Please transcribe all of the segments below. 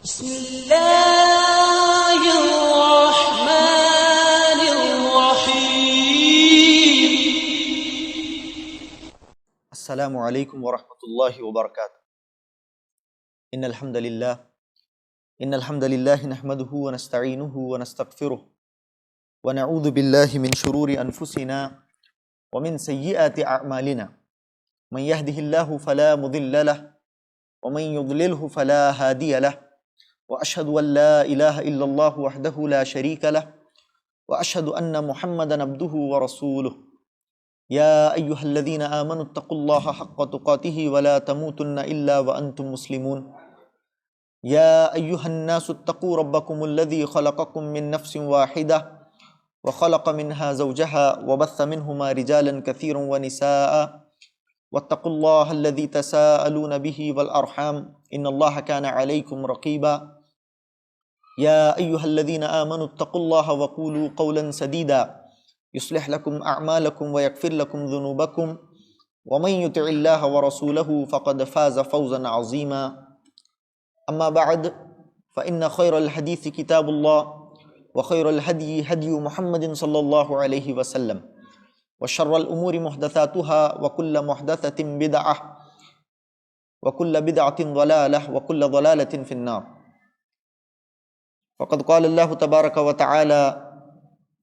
بسم اللہ الرحمن الرحیم۔ السلام علیکم ورحمۃ اللہ وبرکاتہ۔ ان الحمد للہ نحمده ونستعینه ونستغفره ونعوذ باللہ من شرور انفسنا ومن سیئات اعمالنا، من يهده اللہ فلا مضل له ومن يضلله فلا هادی له، واشهد ان لا الہ الا اللہ وحدہ لا شریک له، واشهد ان محمدا عبدہ ورسولہ۔ یا ایہا الذین آمنوا اتقوا اللہ حق تقاتہ ولا تموتن الا وانتم مسلمون۔ یا ایہا الناس اتقوا ربکم الذی خلقکم من نفس واحدہ وخلق منها زوجها وبث منہما رجالا کثیرا ونساء، واتقوا اللہ الذی تساءلون به والارحام ان اللہ کان علیکم رقیبا۔ یا ایہا الذین آمنوا اتقوا اللہ وقولوا قولا سدیدا يصلح لكم أعمالكم ويغفر لكم ذنوبكم ومن يطع الله ورسوله فقد فاز فوزا عظيما، أما بعد فإن خير الحديث كتاب الله وخير الهدي هدي محمد صلى الله عليه وسلم، وشر الأمور محدثاتها وكل محدثة بدعة وكل بدعة ضلالة وكل ضلالة في النار۔ فقد قال الله تبارك وتعالى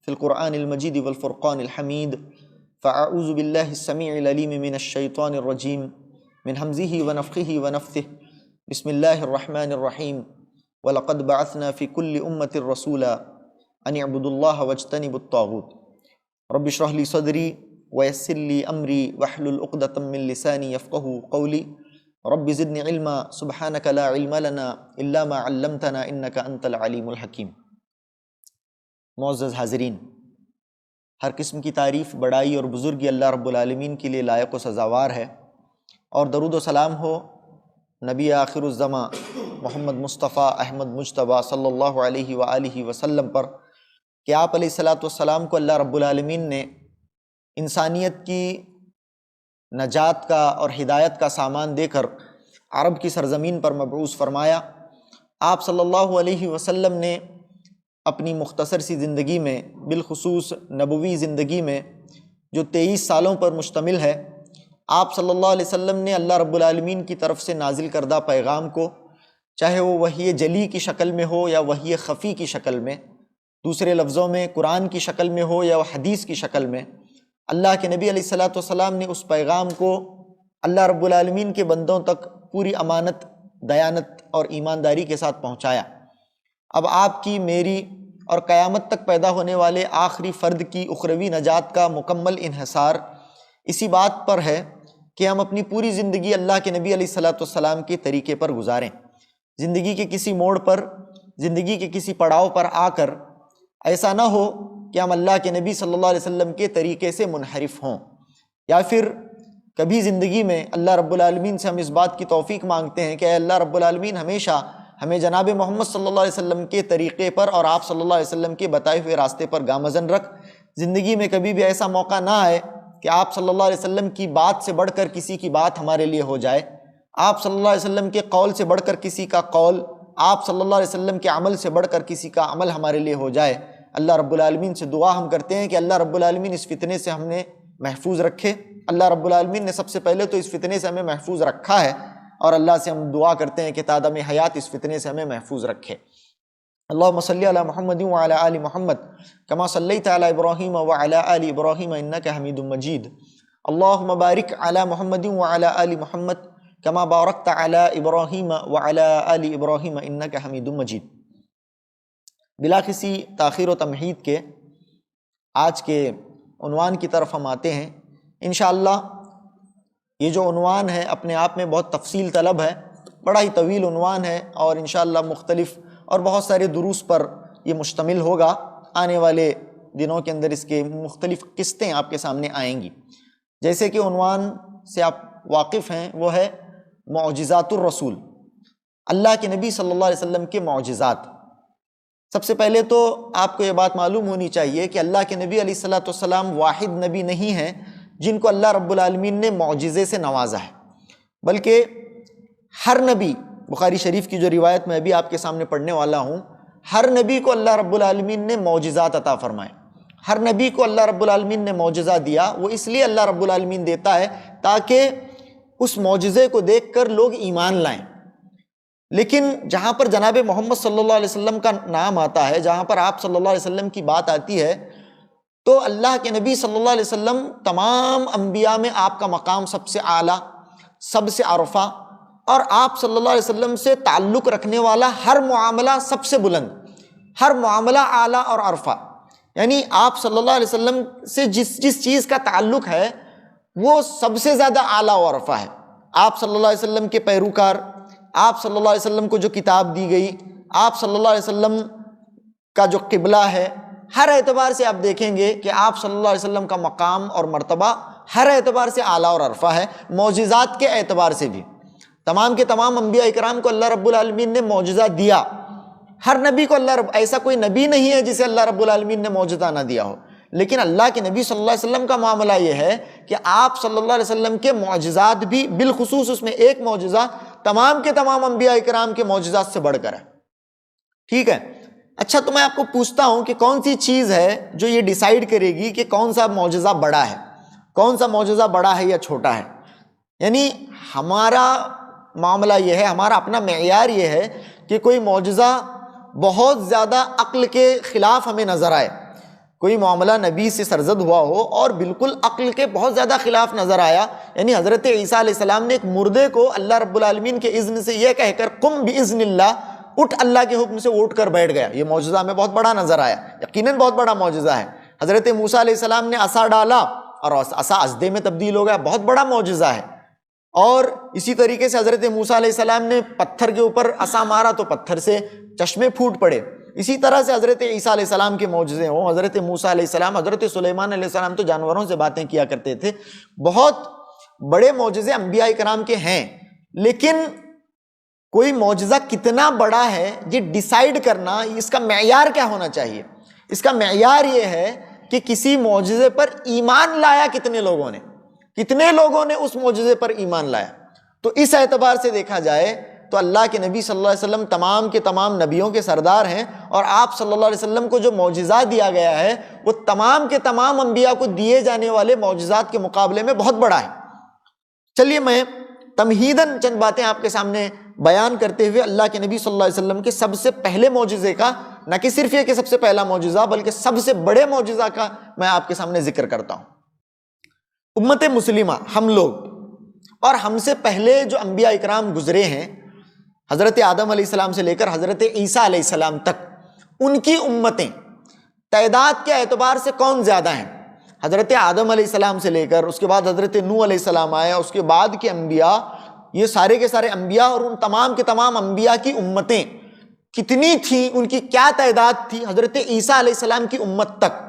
في القرآن المجيد والفرقان الحميد، فأعوذ بالله السميع العليم من الشيطان الرجيم من همزه ونفخه ونفثه، بسم الله الرحمن الرحيم، ولقد بعثنا في كل أمة رسولا أن اعبدوا الله واجتنبوا الطاغوت، رب اشرح لي صدري ويسر لي أمري واحلل عقدة من لساني يفقهوا قولي، رب زدني علما سبحانك لا علم لنا إلا ما علمتنا إنك أنت العليم الحكيم۔ معزز حاضرین، ہر قسم کی تعریف، بڑائی اور بزرگی اللہ رب العالمین کے لیے لائق و سزاوار ہے، اور درود و سلام ہو نبی آخر الزماں محمد مصطفیٰ احمد مجتبیٰ صلی اللہ علیہ وآلہ وسلم پر کہ آپ علیہ الصلاۃ والسلام کو اللہ رب العالمین نے انسانیت کی نجات کا اور ہدایت کا سامان دے کر عرب کی سرزمین پر مبعوث فرمایا۔ آپ صلی اللہ علیہ وسلم نے اپنی مختصر سی زندگی میں، بالخصوص نبوی زندگی میں جو 23 سالوں پر مشتمل ہے، آپ صلی اللہ علیہ وسلم نے اللہ رب العالمین کی طرف سے نازل کردہ پیغام کو، چاہے وہ وحی جلی کی شکل میں ہو یا وحی خفی کی شکل میں، دوسرے لفظوں میں قرآن کی شکل میں ہو یا حدیث کی شکل میں، اللہ کے نبی علیہ الصلاۃ والسلام نے اس پیغام کو اللہ رب العالمین کے بندوں تک پوری امانت، دیانت اور ایمانداری کے ساتھ پہنچایا۔ اب آپ کی، میری اور قیامت تک پیدا ہونے والے آخری فرد کی اخروی نجات کا مکمل انحصار اسی بات پر ہے کہ ہم اپنی پوری زندگی اللہ کے نبی علیہ الصلاۃ والسلام کے طریقے پر گزاریں۔ زندگی کے کسی موڑ پر، زندگی کے کسی پڑاؤ پر آ کر ایسا نہ ہو کہ ہم اللہ کے نبی صلی اللہ علیہ وسلم کے طریقے سے منحرف ہوں، یا پھر کبھی زندگی میں اللہ رب العالمین سے ہم اس بات کی توفیق مانگتے ہیں کہ اے اللہ رب العالمین ہمیشہ ہمیں جناب محمد صلی اللہ علیہ وسلم کے طریقے پر اور آپ صلی اللہ علیہ وسلم کے بتائے ہوئے راستے پر گامزن رکھ۔ زندگی میں کبھی بھی ایسا موقع نہ آئے کہ آپ صلی اللہ علیہ وسلم کی بات سے بڑھ کر کسی کی بات ہمارے لیے ہو جائے، آپ صلی اللہ علیہ وسلم کے قول سے بڑھ کر کسی کا قول، آپ صلی اللہ علیہ وسلم کے عمل سے بڑھ کر کسی کا عمل ہمارے لیے ہو جائے۔ اللہ رب العالمین سے دعا ہم کرتے ہیں کہ اللہ رب العالمین اس فتنے سے ہمیں محفوظ رکھے۔ اللہ رب العالمین نے سب سے پہلے تو اس فتنے سے ہمیں محفوظ رکھا ہے، اور اللہ سے ہم دعا کرتے ہیں کہ تادم حیات اس فتنے سے ہمیں محفوظ رکھے۔ اللہم صلی علی محمد وعلی آل محمد کما صلیت علی ابراہیم وعلی آل ابراہیم انک حمید مجید۔ اللہم بارک علی محمد وعلی آل محمد کما بارکت علی ابراہیم وعلی آل ابراہیم انک حمید مجید۔ بلا کسی تاخیر و تمہید کے آج کے عنوان کی طرف ہم آتے ہیں۔ انشاءاللہ یہ جو عنوان ہے اپنے آپ میں بہت تفصیل طلب ہے، بڑا ہی طویل عنوان ہے، اور انشاءاللہ مختلف اور بہت سارے دروس پر یہ مشتمل ہوگا۔ آنے والے دنوں کے اندر اس کے مختلف قسطیں آپ کے سامنے آئیں گی۔ جیسے کہ عنوان سے آپ واقف ہیں، وہ ہے معجزات الرسول، اللہ کے نبی صلی اللہ علیہ وسلم کے معجزات۔ سب سے پہلے تو آپ کو یہ بات معلوم ہونی چاہیے کہ اللہ کے نبی علیہ الصلاۃ والسلام واحد نبی نہیں ہیں جن کو اللہ رب العالمین نے معجزے سے نوازا ہے، بلکہ ہر نبی بخاری شریف کی جو روایت میں ابھی آپ کے سامنے پڑھنے والا ہوں، ہر نبی کو اللہ رب العالمین نے معجزات عطا فرمائے، ہر نبی کو اللہ رب العالمین نے معجزہ دیا۔ وہ اس لیے اللہ رب العالمین دیتا ہے تاکہ اس معجزے کو دیکھ کر لوگ ایمان لائیں۔ لیکن جہاں پر جناب محمد صلی اللہ علیہ وسلم کا نام آتا ہے، جہاں پر آپ صلی اللہ علیہ وسلم کی بات آتی ہے، تو اللہ کے نبی صلی اللہ علیہ وسلم تمام انبیاء میں آپ کا مقام سب سے اعلیٰ، سب سے عرفہ، اور آپ صلی اللہ علیہ وسلم سے تعلق رکھنے والا ہر معاملہ سب سے بلند، ہر معاملہ اعلیٰ اور عرفہ۔ یعنی آپ صلی اللہ علیہ وسلم سے جس چیز کا تعلق ہے وہ سب سے زیادہ اعلیٰ و عرفہ ہے۔ آپ صلی اللہ علیہ وسلم کے پیروکار، آپ صلی اللہ علیہ وسلم کو جو کتاب دی گئی، آپ صلی اللہ علیہ وسلم کا جو قبلہ ہے، ہر اعتبار سے آپ دیکھیں گے کہ آپ صلی اللہ علیہ وسلم کا مقام اور مرتبہ ہر اعتبار سے اعلیٰ اور عرفہ ہے، معجزات کے اعتبار سے بھی۔ تمام کے تمام انبیاء اکرام کو اللہ رب العالمین نے معجزہ دیا، ہر نبی کو ایسا کوئی نبی نہیں ہے جسے اللہ رب العالمین نے معجزہ نہ دیا ہو، لیکن اللہ کے نبی صلی اللہ علیہ وسلم کا معاملہ یہ ہے کہ آپ صلی اللہ علیہ وسلم کے معجزات بھی، بالخصوص اس میں ایک معجزہ تمام کے تمام انبیاء اکرام کے معجزات سے بڑھ کر ہے۔ ٹھیک ہے، اچھا تو میں آپ کو پوچھتا ہوں کہ کون سی چیز ہے جو یہ ڈیسائیڈ کرے گی کہ کون سا معجزہ بڑا ہے، کون سا معجزہ بڑا ہے یا چھوٹا ہے؟ یعنی ہمارا معاملہ یہ ہے، ہمارا اپنا معیار یہ ہے کہ کوئی معجزہ بہت زیادہ عقل کے خلاف ہمیں نظر آئے، کوئی معاملہ نبی سے سرزد ہوا ہو اور بالکل عقل کے بہت زیادہ خلاف نظر آیا۔ یعنی حضرت عیسیٰ علیہ السلام نے ایک مردے کو اللہ رب العالمین کے اذن سے یہ کہہ کر قم باذن اللہ، اٹھ اللہ کے حکم سے اٹھ کر بیٹھ گیا، یہ معجزہ ہمیں بہت بڑا نظر آیا، یقیناً بہت بڑا معجزہ ہے۔ حضرت موسیٰ علیہ السلام نے عصا ڈالا اور عصا اژدے میں تبدیل ہو گیا، بہت بڑا معجزہ ہے۔ اور اسی طریقے سے حضرت موسیٰ علیہ السلام نے پتھر کے اوپر عصا مارا تو پتھر سے چشمے پھوٹ پڑے۔ اسی طرح سے حضرت عیسیٰ علیہ السلام کے معجزے ہوں، حضرت موسیٰ علیہ السلام، حضرت سلیمان علیہ السلام تو جانوروں سے باتیں کیا کرتے تھے، بہت بڑے معجزے انبیاء کرام کے ہیں۔ لیکن کوئی معجزہ کتنا بڑا ہے یہ ڈیسائیڈ کرنا، اس کا معیار کیا ہونا چاہیے؟ اس کا معیار یہ ہے کہ کسی معجزے پر ایمان لایا کتنے لوگوں نے، کتنے لوگوں نے اس معجزے پر ایمان لایا۔ تو اس اعتبار سے دیکھا جائے تو اللہ کے نبی صلی اللہ علیہ وسلم تمام کے تمام نبیوں کے سردار ہیں، اور آپ صلی اللہ علیہ وسلم کو جو معجزہ دیا گیا ہے وہ تمام کے تمام انبیاء کو دیے جانے والے معجزات کے مقابلے میں بہت بڑا ہے۔ چلیے میں تمہیداً چند باتیں آپ کے سامنے بیان کرتے ہوئے اللہ کے نبی صلی اللہ علیہ وسلم کے سب سے پہلے معجزے کا، نہ کہ صرف یہ کہ سب سے پہلا معجزہ بلکہ سب سے بڑے معجزہ کا میں آپ کے سامنے ذکر کرتا ہوں۔ امت مسلمہ، ہم لوگ اور ہم سے پہلے جو انبیاء اکرام گزرے ہیں، حضرت آدم علیہ السلام سے لے کر حضرت عیسیٰ علیہ السلام تک، ان کی امتیں تعداد کے اعتبار سے کون زیادہ ہیں؟ حضرت آدم علیہ السلام سے لے کر اس کے بعد حضرت نوح علیہ السلام آئے، اس کے بعد کے انبیاء، یہ سارے کے سارے انبیاء اور ان تمام کے تمام انبیاء کی امتیں کتنی تھیں، ان کی کیا تعداد تھی؟ حضرت عیسیٰ علیہ السلام کی امت تک،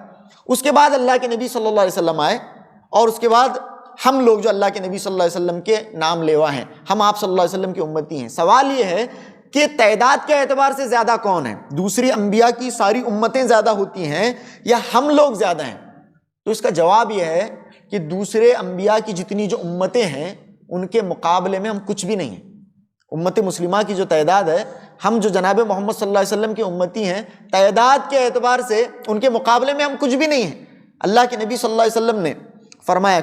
اس کے بعد اللہ کے نبی صلی اللہ علیہ وسلم آئے، اور اس کے بعد ہم لوگ جو اللہ کے نبی صلی اللہ علیہ وسلم کے نام لیوا ہیں، ہم آپ صلی اللہ علیہ وسلم کی امتی ہیں۔ سوال یہ ہے کہ تعداد کے اعتبار سے زیادہ کون ہے؟ دوسری انبیاء کی ساری امتیں زیادہ ہوتی ہیں یا ہم لوگ زیادہ ہیں؟ تو اس کا جواب یہ ہے کہ دوسرے انبیاء کی جتنی جو امتیں ہیں ان کے مقابلے میں ہم کچھ بھی نہیں ہیں۔ امت مسلمہ کی جو تعداد ہے، ہم جو جناب محمد صلی اللہ علیہ وسلم کی امتی ہیں، تعداد کے اعتبار سے ان کے مقابلے میں ہم کچھ بھی نہیں ہیں۔ اللہ کے نبی صلی اللہ علیہ وسلم نے فرمایا،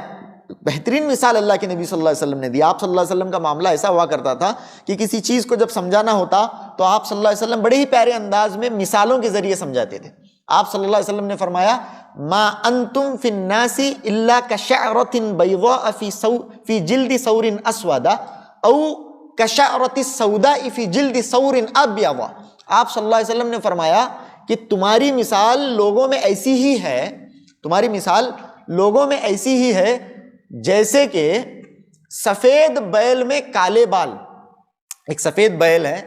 بہترین مثال اللہ کے نبی صلی اللہ علیہ وسلم نے دی۔ آپ صلی اللہ علیہ وسلم کا معاملہ ایسا ہوا کرتا تھا کہ کسی چیز کو جب سمجھانا ہوتا تو آپ صلی اللہ علیہ وسلم بڑے ہی پیارے انداز میں مثالوں کے ذریعے سمجھاتے تھے۔ آپ صلی اللہ علیہ وسلم نے فرمایا، ما انتم فی الناس الا کشعرۃ بیضاء فی جلد ثور اسود او کشعرۃ السوداء فی جلد ثور ابیض۔ آپ صلی اللہ علیہ وسلم نے فرمایا کہ تمہاری مثال لوگوں میں ایسی ہی ہے، تمہاری مثال لوگوں میں ایسی ہی ہے جیسے کہ سفید بیل میں کالے بال۔ ایک سفید بیل ہے،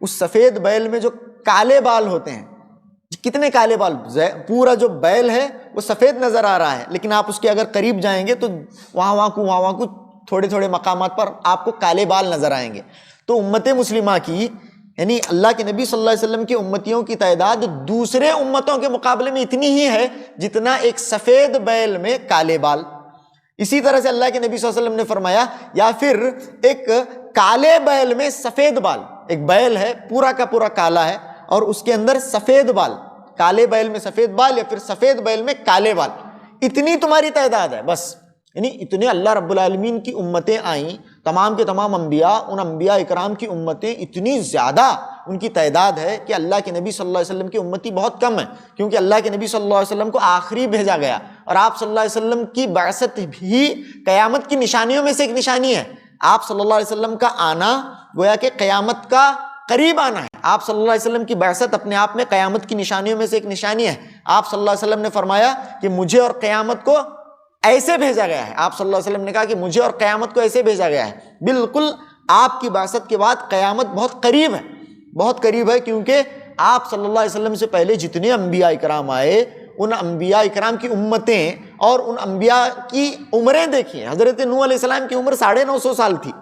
اس سفید بیل میں جو کالے بال ہوتے ہیں، کتنے کالے بال، پورا جو بیل ہے وہ سفید نظر آ رہا ہے، لیکن آپ اس کے اگر قریب جائیں گے تو وہاں کو تھوڑے تھوڑے مقامات پر آپ کو کالے بال نظر آئیں گے۔ تو امت مسلمہ کی، یعنی اللہ کے نبی صلی اللہ علیہ وسلم کی امتیوں کی تعداد دوسرے امتوں کے مقابلے میں اتنی ہی ہے جتنا ایک سفید بیل میں کالے بال۔ اسی طرح سے اللہ کے نبی صلی اللہ علیہ وسلم نے فرمایا، یا پھر ایک کالے بیل میں سفید بال، ایک بیل ہے پورا کا پورا کالا ہے اور اس کے اندر سفید بال، کالے بیل میں سفید بال یا پھر سفید بیل میں کالے بال، اتنی تمہاری تعداد ہے بس. یعنی اتنے اللہ رب العالمین کی امتیں آئیں، تمام کے تمام انبیاء، ان انبیاء اکرام کی امتیں اتنی زیادہ ان کی تعداد ہے کہ اللہ کے نبی صلی اللہ علیہ وسلم کی امتی بہت کم ہے، کیونکہ اللہ کے نبی صلی اللہ علیہ وسلم کو آخری بھیجا گیا اور آپ صلی اللہ علیہ وسلم کی بعثت بھی قیامت کی نشانیوں میں سے ایک نشانی ہے. آپ صلی اللہ علیہ وسلم کا آنا گویا کہ قیامت کا قریب آنا ہے. آپ صلی اللہ علیہ وسلم کی بعثت اپنے آپ میں قیامت کی نشانیوں میں سے ایک نشانی ہے. آپ صلی اللہ علیہ وسلم نے فرمایا کہ مجھے اور قیامت کو ایسے بھیجا گیا ہے. آپ صلی اللہ علیہ وسلم نے کہا کہ مجھے اور قیامت کو ایسے بھیجا گیا ہے. بالکل آپ کی بعثت کے بعد قیامت بہت قریب ہے، بہت قریب ہے، کیونکہ آپ صلی اللہ علیہ وسلم سے پہلے جتنے انبیاء اکرام آئے ان انبیاء اکرام کی امتیں اور ان انبیاء کی عمریں دیکھیں. حضرت نوح علیہ السلام کی عمر 950 سال تھی.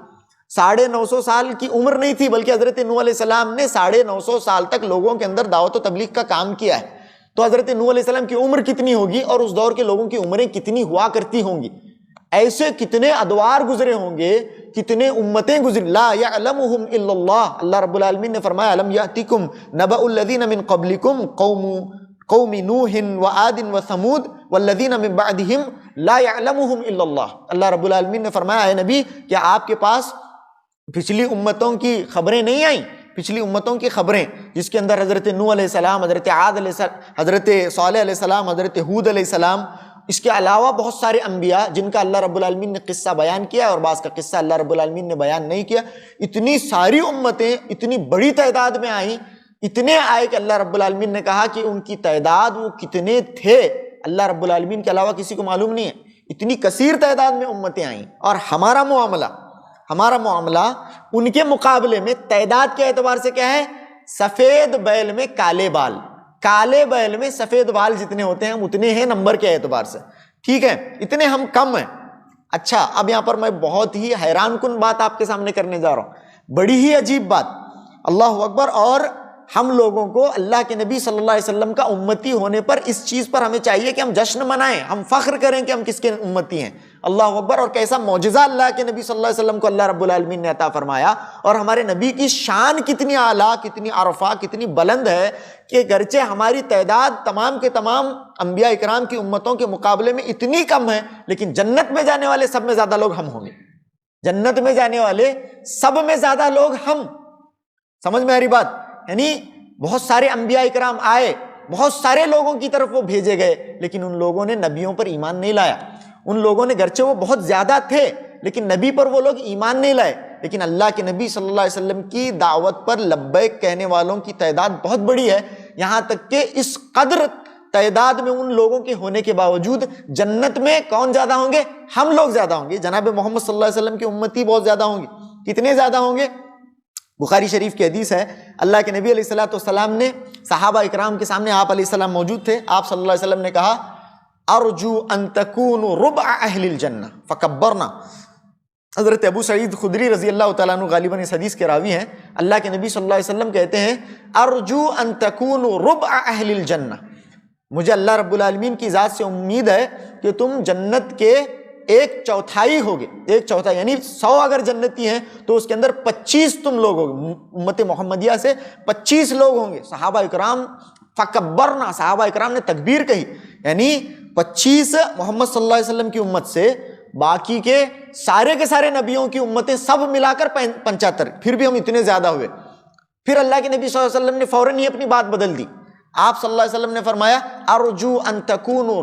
950 سال کی عمر نہیں تھی، بلکہ حضرت نوح علیہ السلام نے 950 سال تک لوگوں کے اندر دعوت و تبلیغ کا کام کیا ہے. تو حضرت نوح علیہ السلام کی عمر کتنی ہوگی اور اس دور کے لوگوں کی عمریں کتنی ہوا کرتی ہوں گی. ایسے کتنے ادوار گزرے ہوں گے، کتنے امتیں گزری. لا یعلمہم الا اللہ. اللہ رب العالمین نے فرمایا الم یاتکم نبأ الذین من قبلکم قوم نوح وعاد وثمود والذین من بعدہم لا یعلمہم الا اللہ. اللہ رب العالمین نے فرمایا اے نبی کیا آپ کے پاس پچھلی امتوں کی خبریں نہیں آئیں؟ پچھلی امتوں کی خبریں جس کے اندر حضرت نوح علیہ السلام، حضرت عاد علیہ السلام، حضرت صالح علیہ السلام، حضرت ہود علیہ السلام، اس کے علاوہ بہت سارے انبیاء جن کا اللہ رب العالمین نے قصہ بیان کیا اور بعض کا قصہ اللہ رب العالمین نے بیان نہیں کیا. اتنی ساری امتیں اتنی بڑی تعداد میں آئیں، اتنے آئے کہ اللہ رب العالمین نے کہا کہ ان کی تعداد وہ کتنے تھے اللہ رب العالمین کے علاوہ کسی کو معلوم نہیں ہے. اتنی کثیر تعداد میں امتیں آئیں. اور ہمارا معاملہ ان کے مقابلے میں تعداد کے اعتبار سے کیا ہے؟ سفید بیل میں کالے بال. کالے بیل میں سفید بال جتنے ہوتے ہیں ہم اتنے ہیں نمبر کے اعتبار سے. ٹھیک ہے، اتنے ہم کم ہیں. اچھا، اب یہاں پر میں بہت ہی حیران کن بات آپ کے سامنے کرنے جا رہا ہوں، بڑی ہی عجیب بات. اللہ اکبر. اور ہم لوگوں کو اللہ کے نبی صلی اللہ علیہ وسلم کا امتی ہونے پر اس چیز پر ہمیں چاہیے کہ ہم جشن منائیں، ہم فخر کریں کہ ہم کس کے امتی ہیں. اللہ اکبر. اور کیسا معجزہ اللہ کے نبی صلی اللہ علیہ وسلم کو اللہ رب العالمین نے عطا فرمایا، اور ہمارے نبی کی شان کتنی اعلیٰ، کتنی عرفہ، کتنی بلند ہے کہ گرچہ ہماری تعداد تمام کے تمام انبیاء اکرام کی امتوں کے مقابلے میں اتنی کم ہے، لیکن جنت میں جانے والے سب میں زیادہ لوگ ہم ہوں گے. جنت میں جانے والے سب میں زیادہ لوگ ہم. سمجھ میں آ رہی بات؟ یعنی بہت سارے انبیاء اکرام آئے، بہت سارے لوگوں کی طرف وہ بھیجے گئے، لیکن ان لوگوں نے نبیوں پر ایمان نہیں لایا. ان لوگوں نے گرچہ وہ بہت زیادہ تھے لیکن نبی پر وہ لوگ ایمان نہیں لائے. لیکن اللہ کے نبی صلی اللہ علیہ وسلم کی دعوت پر لبیک کہنے والوں کی تعداد بہت بڑی ہے، یہاں تک کہ اس قدر تعداد میں ان لوگوں کے ہونے کے باوجود جنت میں کون زیادہ ہوں گے؟ ہم لوگ زیادہ ہوں گے. جناب محمد صلی اللہ علیہ وسلم کی امتی بہت زیادہ ہوں گے. کتنے زیادہ ہوں گے؟ بخاری شریف کی حدیث ہے، اللہ کے نبی علیہ السلام نے صحابہ اکرام کے سامنے، آپ علیہ السلام موجود تھے، آپ صلی اللہ علیہ وسلم نے کہا ارجو ان تکونوا ربع اہل الجنہ فکبرنا. حضرت ابو سعید خدری رضی اللہ تعالیٰ عنہ غالباً اس حدیث کے راوی ہیں. اللہ کے نبی صلی اللہ علیہ وسلم کہتے ہیں ارجو ان تکونوا ربع اہل الجنہ، مجھے اللہ رب العالمین کی ذات سے امید ہے کہ تم جنت کے 1/4 ہوگے. 1/4 یعنی 100 اگر جنتی ہیں تو اس کے اندر 25 تم لوگ ہوگے. امت محمدیہ سے 25 لوگ ہوں گے. صحابہ اکرام فکبرنا، صحابہ اکرام نے تکبیر کہی. یعنی 25 محمد صلی اللہ علیہ وسلم کی امت سے باقی کے سارے نبیوں کی امتیں سب ملا کر 75، پھر بھی ہم اتنے زیادہ ہوئے. پھر اللہ کے نبی صلی اللہ علیہ وسلم نے فوراً ہی اپنی بات بدل دی. آپ صلی اللہ علیہ وسلم نے فرمایا ارجو ان تکونوا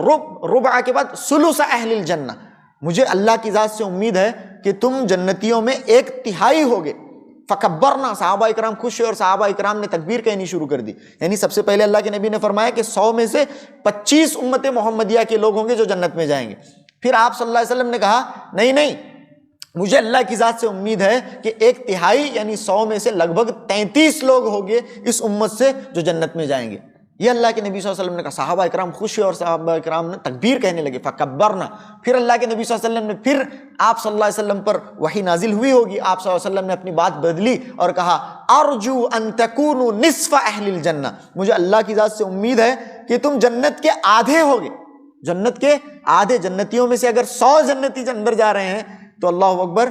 ربع کے بعد ثلث اہل الجنہ، مجھے اللہ کی ذات سے امید ہے کہ تم جنتیوں میں 1/3 ہوگے. فکبرنا، صحابہ اکرام خوش ہوئے اور صحابہ اکرام نے تکبیر کہنی شروع کر دی. یعنی سب سے پہلے اللہ کے نبی نے فرمایا کہ 100 میں سے 25 امت محمدیہ کے لوگ ہوں گے جو جنت میں جائیں گے. پھر آپ صلی اللہ علیہ وسلم نے کہا نہیں، مجھے اللہ کی ذات سے امید ہے کہ 1/3 یعنی 100 میں سے لگ بھگ 33 لوگ ہوں گے اس امت سے جو جنت میں جائیں گے. یہ اللہ کے نبی صلی اللہ علیہ وسلم نے کہا. صحابہ اکرام خوش ہوئے اور صحابہ اکرام نے تکبیر کہنے لگے فکبرنا. پھر اللہ کے نبی صلی اللہ علیہ وسلم نے پھر آپ صلی اللہ علیہ وسلم پر وحی نازل ہوئی ہوگی، آپ صلی اللہ علیہ وسلم نے اپنی بات بدلی اور کہا ارجو ان تکونوا نصف اہل الجنہ، مجھے اللہ کی ذات سے امید ہے کہ تم جنت کے آدھے ہوگے. جنت کے آدھے جنتیوں میں سے اگر 100 جنتی اندر جا رہے ہیں تو اللہ اکبر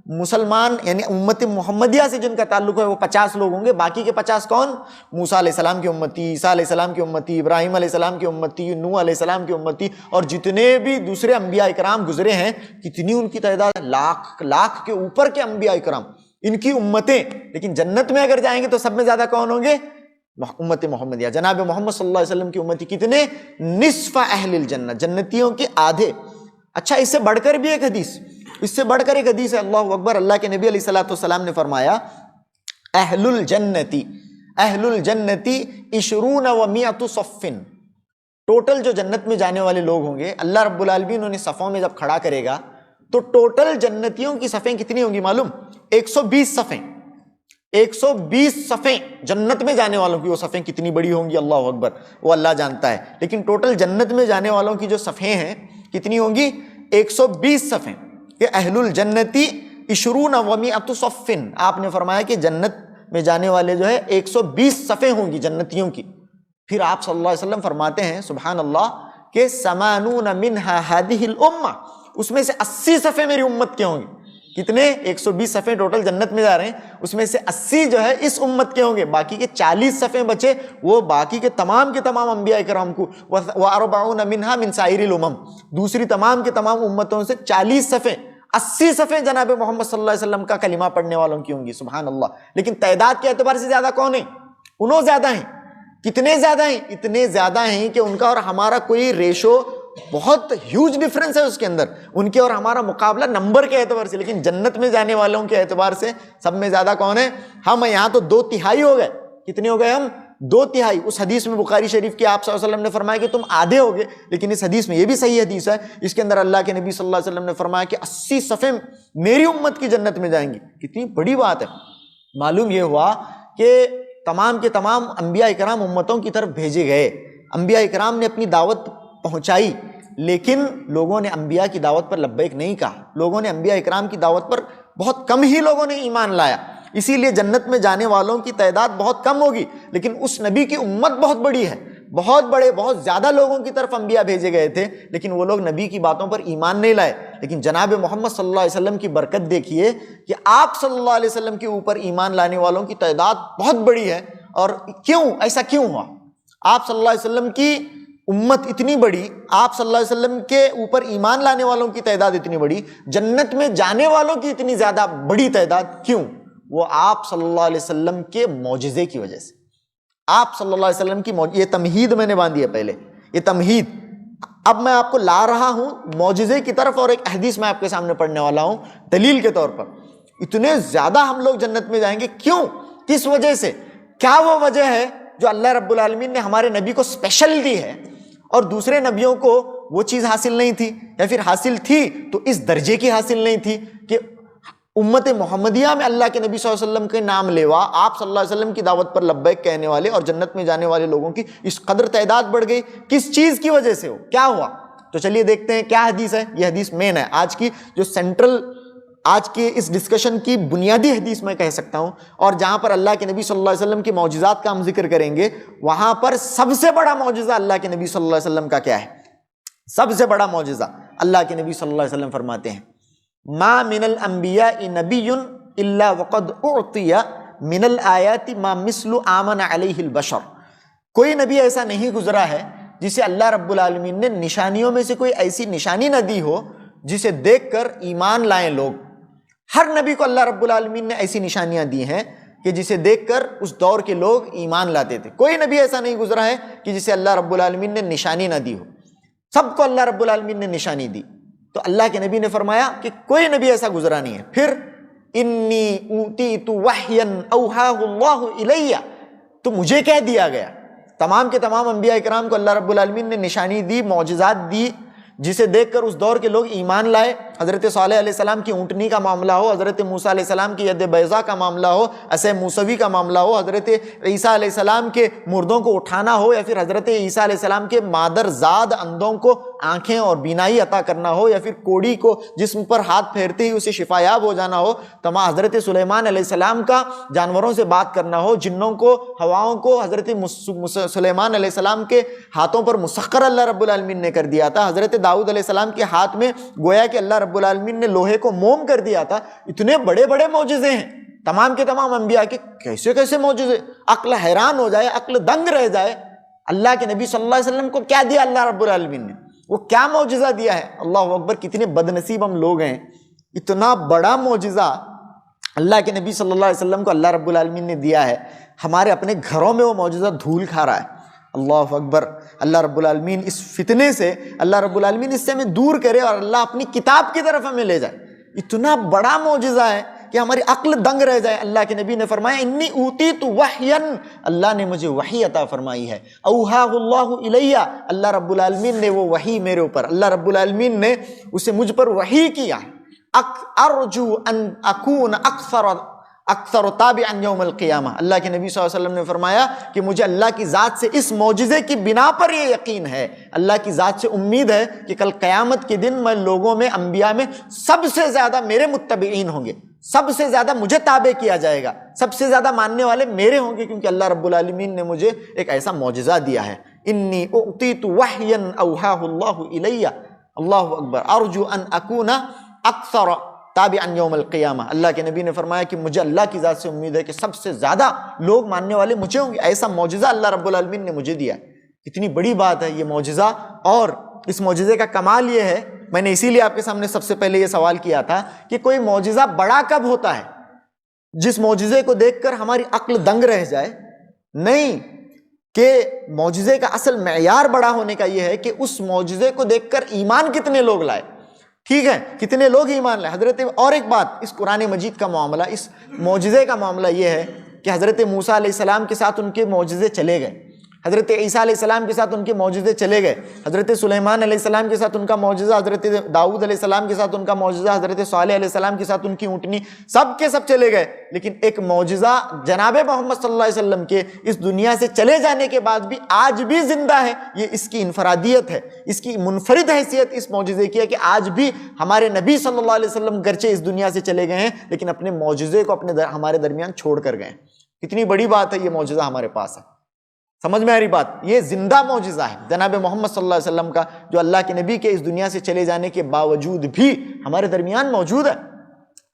مسلمان یعنی امت محمدیہ سے جن کا تعلق ہے وہ 50 لوگ ہوں گے. باقی کے 50 کون؟ موسیٰ علیہ السلام کی امتی، عیسیٰ علیہ السلام کی امتی، ابراہیم علیہ السلام کی امتی، نوح علیہ السلام کی امتی، اور جتنے بھی دوسرے انبیاء اکرام گزرے ہیں، کتنی ان کی تعداد، لاکھ کے اوپر کے انبیاء اکرام، ان کی امتیں. لیکن جنت میں اگر جائیں گے تو سب میں زیادہ کون ہوں گے؟ امت محمدیہ. جناب محمد صلی اللہ علیہ وسلم کی امتی کتنے؟ نصف اہل الجنہ، جنتیوں کے آدھے. اچھا، اس سے بڑھ کر بھی ایک حدیث، اس سے بڑھ کر ایک حدیث ہے. اللہ اکبر. اللہ کے نبی علیہ الصلوۃ والسلام نے فرمایا اہل الجنتی 20 و 100 صف. ٹوٹل جو جنت میں جانے والے لوگ ہوں گے، اللہ رب العالمین انہیں صفوں میں جب کھڑا کرے گا تو ٹوٹل جنتیوں کی صفیں کتنی ہوں گی معلوم؟ 120 صفیں. 120 صفیں جنت میں جانے والوں کی. وہ صفیں کتنی بڑی ہوں گی، اللہ اکبر، وہ اللہ جانتا ہے. لیکن ٹوٹل جنت میں جانے والوں کی جو صفیں ہیں کتنی ہوں گی؟ 120 صفیں. کہ اہل الجنتی 20 و 100 صف. آپ نے فرمایا کہ جنت میں جانے والے جو ہے 120 صفیں ہوں گی جنتیوں کی. پھر آپ صلی اللہ علیہ وسلم فرماتے ہیں سبحان اللہ کہ 80 منها هذه الامه، اس میں سے 80 صفیں میری امت کے ہوں گی. کتنے؟ 120 صفیں ٹوٹل جنت میں جا رہے ہیں، اس میں سے 80 جو ہے اس امت کے ہوں گے. باقی کے 40 صفیں بچے وہ باقی کے تمام انبیاء کرام کو. و40 منها من سائر الامم، دوسری تمام کے تمام امتوں سے 40 صفیں، 80 صفیں جناب محمد صلی اللہ علیہ وسلم کا کلمہ پڑھنے والوں کی ہوں گی. سبحان اللہ. لیکن تعداد کے اعتبار سے زیادہ کون ہیں؟ انہوں زیادہ ہیں. کتنے زیادہ ہیں؟ اتنے زیادہ ہیں کہ ان کا اور ہمارا کوئی ریشو بہت ہیوج ڈفرنس ہے اس کے اندر. ان کے اور ہمارا مقابلہ نمبر کے اعتبار سے، لیکن جنت میں جانے والوں کے اعتبار سے سب میں زیادہ کون ہے؟ ہم. یہاں تو 2/3 ہو گئے. کتنے ہو گئے ہم؟ 2/3. اس حدیث میں بخاری شریف کی آپ صلی اللہ علیہ وسلم نے فرمایا کہ تم آدھے ہو گئے. لیکن اس حدیث میں یہ بھی صحیح حدیث ہے، اس کے اندر اللہ کے نبی صلی اللہ علیہ وسلم نے فرمایا کہ 80 صفیں میری امت کی جنت میں جائیں گی. کتنی بڑی بات ہے. معلوم یہ ہوا کہ تمام کے تمام انبیاء اکرام امتوں کی طرف بھیجے گئے. انبیاء اکرام نے اپنی دعوت پہنچائی، لیکن لوگوں نے انبیاء کی دعوت پر لبیک نہیں کہا. لوگوں نے انبیاء اکرام کی دعوت پر، بہت کم ہی لوگوں نے ایمان لایا. اسی لیے جنت میں جانے والوں کی تعداد بہت کم ہوگی، لیکن اس نبی کی امت بہت بڑی ہے. بہت زیادہ لوگوں کی طرف انبیاء بھیجے گئے تھے، لیکن وہ لوگ نبی کی باتوں پر ایمان نہیں لائے. لیکن جناب محمد صلی اللہ علیہ وسلم کی برکت دیکھیے کہ آپ صلی اللہ علیہ وسلم کے اوپر ایمان لانے والوں کی تعداد بہت بڑی ہے. اور کیوں ایسا کیوں ہوا؟ آپ صلی اللہ علیہ وسلم کی امت اتنی بڑی، آپ صلی اللہ علیہ وسلم کے اوپر ایمان لانے والوں کی تعداد اتنی بڑی، جنت میں جانے والوں کی اتنی زیادہ بڑی تعداد کیوں؟ وہ آپ صلی اللہ علیہ وسلم کے معجزے کی وجہ سے. آپ صلی اللہ علیہ وسلم کی یہ تمہید میں نے باندھی ہے پہلے، یہ تمہید. اب میں آپ کو لا رہا ہوں معجزے کی طرف، اور ایک حدیث میں آپ کے سامنے پڑھنے والا ہوں دلیل کے طور پر. اتنے زیادہ ہم لوگ جنت میں جائیں گے کیوں؟ کس وجہ سے؟ کیا وہ وجہ ہے جو اللہ رب العالمین نے ہمارے نبی کو اسپیشل دی ہے اور دوسرے نبیوں کو وہ چیز حاصل نہیں تھی، یا پھر حاصل تھی تو اس درجے کی حاصل نہیں تھی کہ امت محمدیہ میں اللہ کے نبی صلی اللہ علیہ وسلم کے نام لیوا، آپ صلی اللہ علیہ وسلم کی دعوت پر لبیک کہنے والے اور جنت میں جانے والے لوگوں کی اس قدر تعداد بڑھ گئی؟ کس چیز کی وجہ سے ہو؟ کیا ہوا؟ تو چلیے دیکھتے ہیں کیا حدیث ہے. یہ حدیث مین ہے آج کی جو سینٹرل، آج کے اس ڈسکشن کی بنیادی حدیث میں کہہ سکتا ہوں. اور جہاں پر اللہ کے نبی صلی اللہ علیہ وسلم کی معجزات کا ہم ذکر کریں گے، وہاں پر سب سے بڑا معجزہ اللہ کے نبی صلی اللہ علیہ وسلم کا کیا ہے؟ سب سے بڑا معجزہ اللہ کے نبی صلی اللہ علیہ وسلم فرماتے ہیں ما من الانبیاء نبی الا وقد اعطی من الآیات ما مثل آمن علیہ البشر. کوئی نبی ایسا نہیں گزرا ہے جسے اللہ رب العالمین نے نشانیوں میں سے کوئی ایسی نشانی نہ دی ہو جسے دیکھ کر ایمان لائیں لوگ. ہر نبی کو اللہ رب العالمین نے ایسی نشانیاں دی ہیں کہ جسے دیکھ کر اس دور کے لوگ ایمان لاتے تھے. کوئی نبی ایسا نہیں گزرا ہے کہ جسے اللہ رب العالمین نے نشانی نہ دی ہو. سب کو اللہ رب العالمین نے نشانی دی. تو اللہ کے نبی نے فرمایا کہ کوئی نبی ایسا گزرا نہیں ہے. پھر انی اوتیت وحیا اوحاہ اللہ الی، تو مجھے کہہ دیا گیا. تمام کے تمام انبیاء اکرام کو اللہ رب العالمین نے نشانی دی، معجزات دی، جسے دیکھ کر اس دور کے لوگ ایمان لائے. حضرت صالح علیہ السلام کی اونٹنی کا معاملہ ہو، حضرت موسیٰ علیہ السلام کی ید بیضاء کا معاملہ ہو، عصا موسوی کا معاملہ ہو، حضرت عیسیٰ علیہ السلام کے مردوں کو اٹھانا ہو، یا پھر حضرت عیسیٰ علیہ السلام کے مادر زاد اندھوں کو آنکھیں اور بینائی عطا کرنا ہو، یا پھر کوڑی کو جسم پر ہاتھ پھیرتے ہی اسے شفایاب ہو جانا ہو. تمام حضرت سلیمان علیہ السلام کا جانوروں سے بات کرنا ہو، جنوں کو، ہواؤں کو حضرت سلیمان علیہ السلام کے ہاتھوں پر مسخر اللہ رب العالمین نے کر دیا تھا. حضرت داؤد علیہ السلام کے ہاتھ میں گویا کہ اللہ رب رب العالمین نے لوہے کو موم کر دیا تھا، اتنے بڑے بڑے معجزے ہیں تمام کے تمام انبیاء کے، کیسے کیسے معجزے، عقل حیران ہو جائے، عقل دنگ رہ جائے۔ اللہ کے نبی صلی اللہ علیہ وسلم کو کیا دیا اللہ رب العالمین نے، وہ کیا معجزہ دیا ہے، اللہ اکبر، کتنے بد نصیب ہم لوگ ہیں، اتنا بڑا معجزہ اللہ کے نبی صلی اللہ علیہ وسلم کو اللہ رب العالمین نے دیا ہے، ہمارے اپنے گھروں میں وہ معجزہ دھول کھا رہا ہے۔ اللہ اکبر، اللہ رب العالمین اس فتنے سے، اللہ رب العالمین اس سے ہمیں دور کرے اور اللہ اپنی کتاب کی طرف ہمیں لے جائے۔ اتنا بڑا معجزہ ہے کہ ہماری عقل دنگ رہ جائے۔ اللہ کے نبی نے فرمایا انی اوتیت وحیا، اللہ نے مجھے وحی عطا فرمائی ہے، اوحاہ اللہ الیہ، اللہ رب العالمین نے وہ وحی میرے اوپر، اللہ رب العالمین نے اسے مجھ پر وحی کیا ہے۔ ارجو ان اکون اکثر تابعا یوم القیامہ، اللہ کے نبی صلی اللہ علیہ وسلم نے فرمایا کہ مجھے اللہ کی ذات سے اس معجزے کی بنا پر یہ یقین ہے، اللہ کی ذات سے امید ہے کہ کل قیامت کے دن میں لوگوں میں، انبیاء میں سب سے زیادہ میرے متبعین ہوں گے، سب سے زیادہ مجھے تابع کیا جائے گا، سب سے زیادہ ماننے والے میرے ہوں گے، کیونکہ اللہ رب العالمین نے مجھے ایک ایسا معجزہ دیا ہے۔ انی اعطیت وحیا اوحاہ اللہ الیہ، اللہ اکبر، ارجو ان اکون اکثر تابعا یوم القیامہ، اللہ کے نبی نے فرمایا کہ مجھے اللہ کی ذات سے امید ہے کہ سب سے زیادہ لوگ ماننے والے مجھے ہوں گے، ایسا معجزہ اللہ رب العالمین نے مجھے دیا ہے۔ کتنی بڑی بات ہے یہ معجزہ، اور اس معجزے کا کمال یہ ہے، میں نے اسی لیے آپ کے سامنے سب سے پہلے یہ سوال کیا تھا کہ کوئی معجزہ بڑا کب ہوتا ہے، جس معجزے کو دیکھ کر ہماری عقل دنگ رہ جائے؟ نہیں، کہ معجزے کا اصل معیار بڑا ہونے کا یہ ہے کہ اس معجزے کو دیکھ کر ایمان کتنے لوگ لائے، ٹھیک ہے، کتنے لوگ ایمان لائے۔ حضرت، اور ایک بات، اس قرآن مجید کا معاملہ، اس معجزے کا معاملہ یہ ہے کہ حضرت موسیٰ علیہ السلام کے ساتھ ان کے معجزے چلے گئے، حضرت عیسیٰ علیہ السلام کے ساتھ ان کے معجزے چلے گئے، حضرت سلیمان علیہ السلام کے ساتھ ان کا معجزہ، حضرت داؤد علیہ السلام کے ساتھ ان کا معجزہ، حضرت صالح علیہ السلام کے ساتھ ان کی اونٹنی، سب کے سب چلے گئے، لیکن ایک معجزہ جناب محمد صلی اللہ علیہ وسلم کے اس دنیا سے چلے جانے کے بعد بھی آج بھی زندہ ہے۔ یہ اس کی انفرادیت ہے، اس کی منفرد حیثیت اس معجزے کی ہے کہ آج بھی ہمارے نبی صلی اللہ علیہ وسلم گرچہ اس دنیا سے چلے گئے ہیں لیکن اپنے معجزے کو ہمارے درمیان چھوڑ کر گئے۔ کتنی بڑی بات ہے، یہ معجزہ ہمارے پاس ہے، سمجھ میں آ رہی بات؟ یہ زندہ معجزہ ہے جناب محمد صلی اللہ علیہ وسلم کا، جو اللہ کے نبی کے اس دنیا سے چلے جانے کے باوجود بھی ہمارے درمیان موجود ہے۔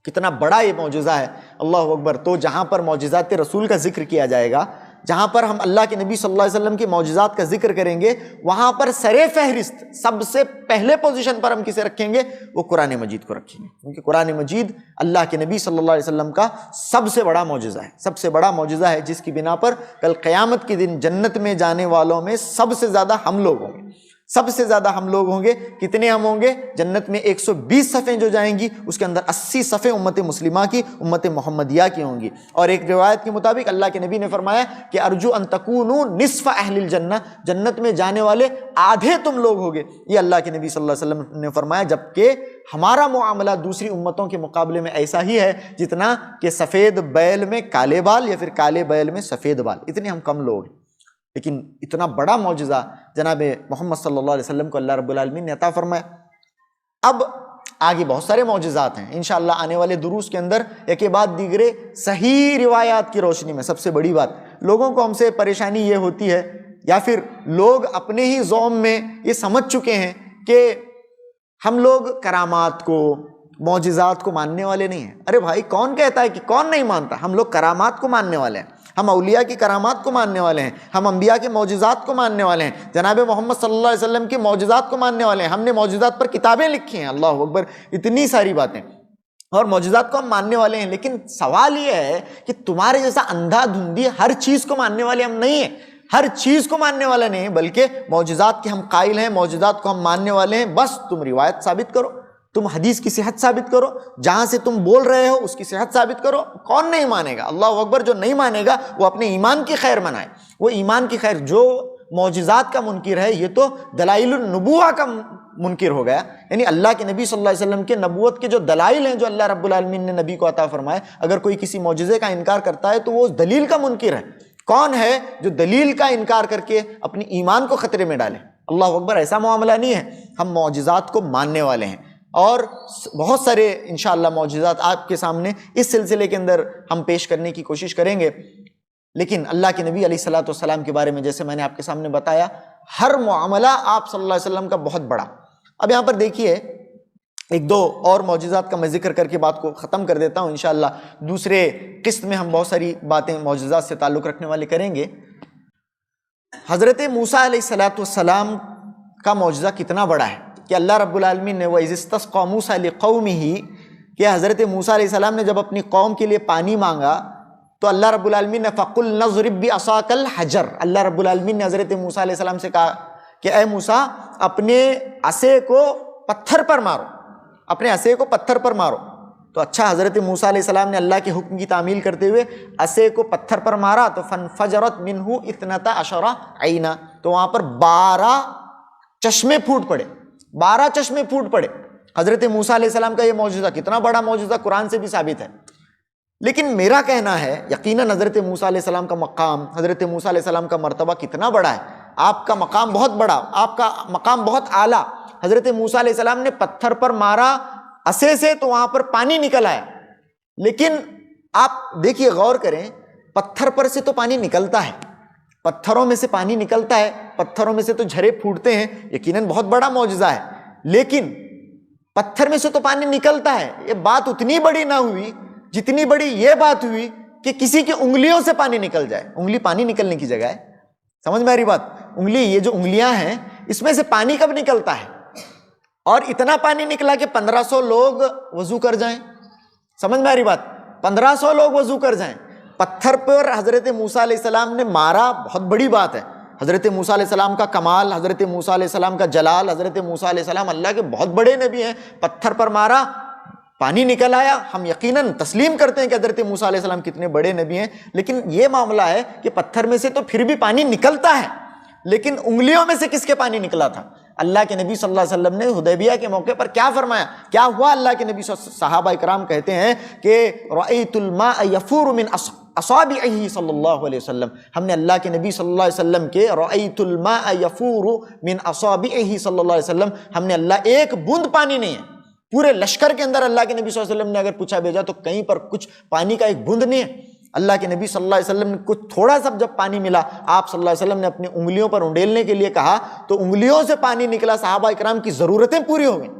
کتنا بڑا یہ معجزہ ہے، اللہ اکبر۔ تو جہاں پر معجزات رسول کا ذکر کیا جائے گا، جہاں پر ہم اللہ کے نبی صلی اللہ علیہ وسلم کے معجزات کا ذکر کریں گے، وہاں پر سر فہرست سب سے پہلے پوزیشن پر ہم کسے رکھیں گے؟ وہ قرآن مجید کو رکھیں گے، کیونکہ قرآن مجید اللہ کے نبی صلی اللہ علیہ وسلم کا سب سے بڑا معجزہ ہے، سب سے بڑا معجزہ ہے، جس کی بنا پر کل قیامت کے دن جنت میں جانے والوں میں سب سے زیادہ ہم لوگ ہوں گے، سب سے زیادہ ہم لوگ ہوں گے۔ کتنے ہم ہوں گے؟ جنت میں 120 صفیں جو جائیں گی، اس کے اندر 80 صفیں امت مسلمہ کی، امت محمدیہ کی ہوں گی۔ اور ایک روایت کے مطابق اللہ کے نبی نے فرمایا کہ ارجو ان تکونوا نصف اہل الجنہ، جنت میں جانے والے آدھے تم لوگ ہوگے، یہ اللہ کے نبی صلی اللہ علیہ وسلم نے فرمایا، جبکہ ہمارا معاملہ دوسری امتوں کے مقابلے میں ایسا ہی ہے جتنا کہ سفید بیل میں کالے بال یا پھر کالے بیل میں سفید بال، اتنے ہم کم لوگ ہیں۔ لیکن اتنا بڑا معجزہ جناب محمد صلی اللہ علیہ وسلم کو اللہ رب العالمین نے عطا فرمایا۔ اب آگے بہت سارے معجزات ہیں، انشاءاللہ آنے والے دروس کے اندر ایک کے بعد دیگرے صحیح روایات کی روشنی میں۔ سب سے بڑی بات، لوگوں کو ہم سے پریشانی یہ ہوتی ہے، یا پھر لوگ اپنے ہی ذوم میں یہ سمجھ چکے ہیں کہ ہم لوگ کرامات کو، معجزات کو ماننے والے نہیں ہیں۔ ارے بھائی، کون کہتا ہے کہ کون نہیں مانتا؟ ہم لوگ کرامات کو ماننے والے ہیں، ہم اولیاء کی کرامات کو ماننے والے ہیں، ہم انبیاء کے معجزات کو ماننے والے ہیں، جناب محمد صلی اللہ علیہ وسلم کے معجزات کو ماننے والے ہیں، ہم نے معجزات پر کتابیں لکھی ہیں، اللہ اکبر، اتنی ساری باتیں، اور معجزات کو ہم ماننے والے ہیں۔ لیکن سوال یہ ہے کہ تمہارے جیسا اندھا دھندی ہر چیز کو ماننے والے ہم نہیں ہیں، ہر چیز کو ماننے والا نہیں ہے، بلکہ معجزات کے ہم قائل ہیں، معجزات کو ہم ماننے والے ہیں۔ بس تم روایت ثابت کرو، تم حدیث کی صحت ثابت کرو، جہاں سے تم بول رہے ہو اس کی صحت ثابت کرو۔ کون نہیں مانے گا؟ اللہ اکبر، جو نہیں مانے گا وہ اپنے ایمان کی خیر منائے، وہ ایمان کی خیر۔ جو معجزات کا منکر ہے یہ تو دلائل النبوہ کا منکر ہو گیا، یعنی اللہ کے نبی صلی اللہ علیہ وسلم کے نبوت کے جو دلائل ہیں جو اللہ رب العالمین نے نبی کو عطا فرمائے، اگر کوئی کسی معجزے کا انکار کرتا ہے تو وہ اس دلیل کا منکر ہے۔ کون ہے جو دلیل کا انکار کر کے اپنی ایمان کو خطرے میں ڈالے؟ اللہ اکبر، ایسا معاملہ نہیں ہے، ہم معجزات کو ماننے والے ہیں، اور بہت سارے انشاءاللہ معجزات آپ کے سامنے اس سلسلے کے اندر ہم پیش کرنے کی کوشش کریں گے۔ لیکن اللہ کے نبی علیہ الصلوۃ والسلام کے بارے میں جیسے میں نے آپ کے سامنے بتایا، ہر معاملہ آپ صلی اللہ علیہ وسلم کا بہت بڑا۔ اب یہاں پر دیکھیے، ایک دو اور معجزات کا میں ذکر کر کے بات کو ختم کر دیتا ہوں انشاءاللہ. دوسرے قسط میں ہم بہت ساری باتیں معجزات سے تعلق رکھنے والے کریں گے. حضرت موسیٰ علیہ السلام کا معجزہ کتنا بڑا ہے کہ اللہ رب العالمین نے وَإِذِ اسْتَسْقَىٰ مُوسَىٰ لِقَوْمِهِ کہ حضرت موسیٰ علیہ السلام نے جب اپنی قوم کے لیے پانی مانگا تو اللہ رب العالمین نے فَقُلْنَا اضْرِب بِعَصَاكَ الْحَجَرَ اللہ رب العالمین نے حضرت موسیٰ علیہ السلام سے کہا کہ اے موسیٰ اپنے عصے کو پتھر پر مارو، اپنے عصے کو پتھر پر مارو. تو اچھا حضرت موسیٰ علیہ السلام نے اللہ کے حکم کی تعمیل کرتے ہوئے عصے کو پتھر پر مارا تو فَانْفَجَرَتْ مِنْهُ 12 عَيْنًا تو وہاں پر 12 چشمے پھوٹ پڑے، 12 چشمے پھوٹ پڑے. حضرت موسیٰ علیہ السلام کا یہ معجزہ کتنا بڑا معجزہ قرآن سے بھی ثابت ہے. لیکن میرا کہنا ہے یقیناً حضرت موسیٰ علیہ السلام کا مقام، حضرت موسیٰ علیہ السلام کا مرتبہ کتنا بڑا ہے. آپ کا مقام بہت بڑا، آپ کا مقام بہت اعلیٰ. حضرت موسیٰ علیہ السلام نے پتھر پر مارا عصے سے تو وہاں پر پانی نکل آیا. لیکن آپ دیکھیے غور کریں، پتھر پر سے تو پانی نکلتا ہے، پتھروں میں سے پانی نکلتا ہے، پتھروں میں سے تو جھرے پھوٹتے ہیں، یقیناً بہت بڑا معجزہ ہے. لیکن پتھر میں سے تو پانی نکلتا ہے، یہ بات اتنی بڑی نہ ہوئی جتنی بڑی یہ بات ہوئی کہ کسی کی انگلیوں سے پانی نکل جائے. انگلی پانی نکلنے کی جگہ ہے، سمجھ میں آ رہی بات؟ انگلی، یہ جو انگلیاں ہیں اس میں سے پانی کب نکلتا ہے؟ اور اتنا پانی نکلا کہ 1500 لوگ وضو کر جائیں. سمجھ میں آ رہی بات؟ 1500 لوگ وضو کر جائیں. پتھر پر حضرت موسیٰ علیہ السلام نے مارا، بہت بڑی بات ہے. حضرت موسیٰ علیہ السلام کا کمال، حضرت موسیٰ علیہ السلام کا جلال، حضرت موسیٰ علیہ السلام اللہ کے بہت بڑے نبی ہیں. پتھر پر مارا، پانی نکل آیا. ہم یقیناً تسلیم کرتے ہیں کہ حضرت موسیٰ علیہ السلام کتنے بڑے نبی ہیں. لیکن یہ معاملہ ہے کہ پتھر میں سے تو پھر بھی پانی نکلتا ہے، لیکن انگلیوں میں سے کس کے پانی نکلا تھا؟ اللہ کے نبی صلی اللہ علیہ وسلم نے حدیبیہ کے موقع پر کیا فرمایا، کیا ہوا؟ اللہ کے نبی صحابہ اکرام کہتے ہیں کہ رأیت الماء یفور من اصابعہ صلی اللہ علیہ وسلم، ہم نے اللہ کے نبی صلی اللہ علیہ وسلم کے رأیت الماء یفور من اصابعہ صلی اللہ علیہ وسلم، ہم نے اللہ ایک بوند پانی نہیں ہے پورے لشکر کے اندر، اللہ کے نبی صلی اللہ علیہ وسلم نے اگر پوچھا بھیجا تو کہیں پر کچھ پانی کا ایک بوند نہیں ہے. اللہ کے نبی صلی اللہ علیہ وسلم نے کچھ تھوڑا سا جب پانی ملا، آپ صلی اللہ علیہ وسلم نے اپنی انگلیوں پر انڈیلنے کے لیے کہا تو انگلیوں سے پانی نکلا. صحابہ اکرام کی ضرورتیں پوری ہو گئیں،